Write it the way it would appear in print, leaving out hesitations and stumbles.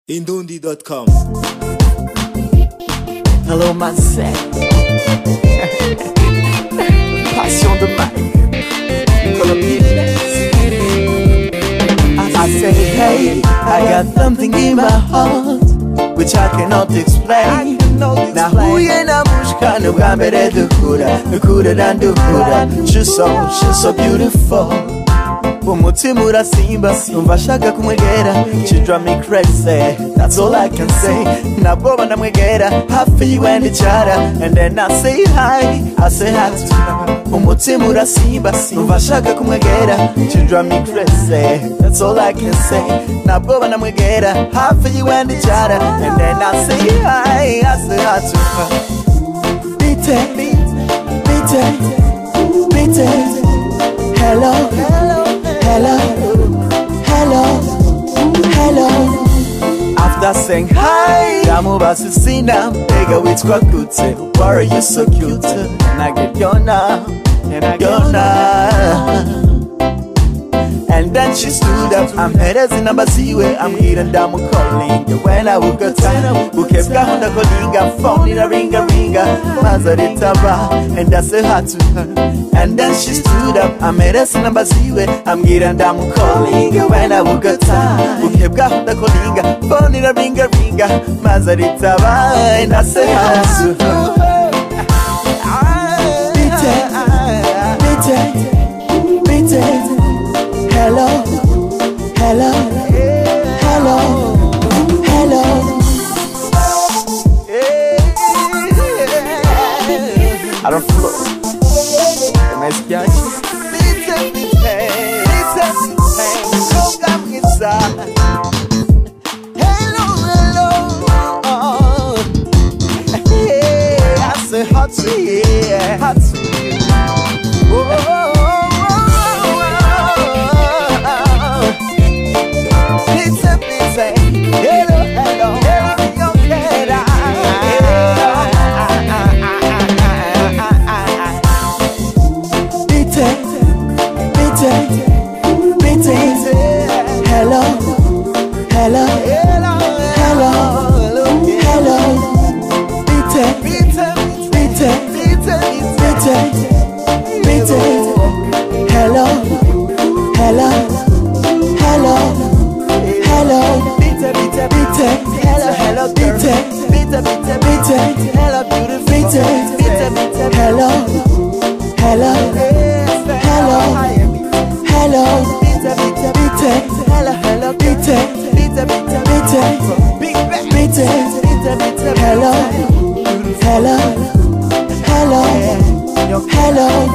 Indundi.com. Hello myself. Passion de Mike. I say, hey, I got something in my heart which I cannot explain. Now who you na mushka no gambere dukura dan dukura. She's so beautiful. Umutima urasimba numva shaka kumwegera. She drive me crazy, that's all I can say. Nabwoba ndamwegera hafi yiwe ndicara. And then I say hi, I say hi to her. Umutima urasimba numva shaka kumwegera. She drive me crazy, that's all I can say. Nabwoba ndamwegera hafi yiwe ndicara. And then I say hi, I say hi to her. Bite, hello, hello, hello, hello. After saying hi, Damuba Susina, Bega witwa kute. Why are you so cute? And I get yona, and then she stood up. I'm headed in number ziwe. I'm hitting down my calling. When I woke up, who kept Honda calling, phone in a ringa. Mazaritaba, and I say hi to her. And then she stood up. I'm headed in number ziwe. I'm hitting down my calling. When I woke up, who kept Honda calling, phone in a ringa. Mazaritaba, and I say hi to her. Hello, hello, hello, hello. I don't flow. Nice guy. Hello, hello. Hey, I say hot to you, hot to you. Whoa. Hello, hello, hello, hello. Hello, hello, hello, hello. Hello, hello, hello, beautiful. Hello, hello, hello, hello. Hello, hello, hello, hello, hello, hello.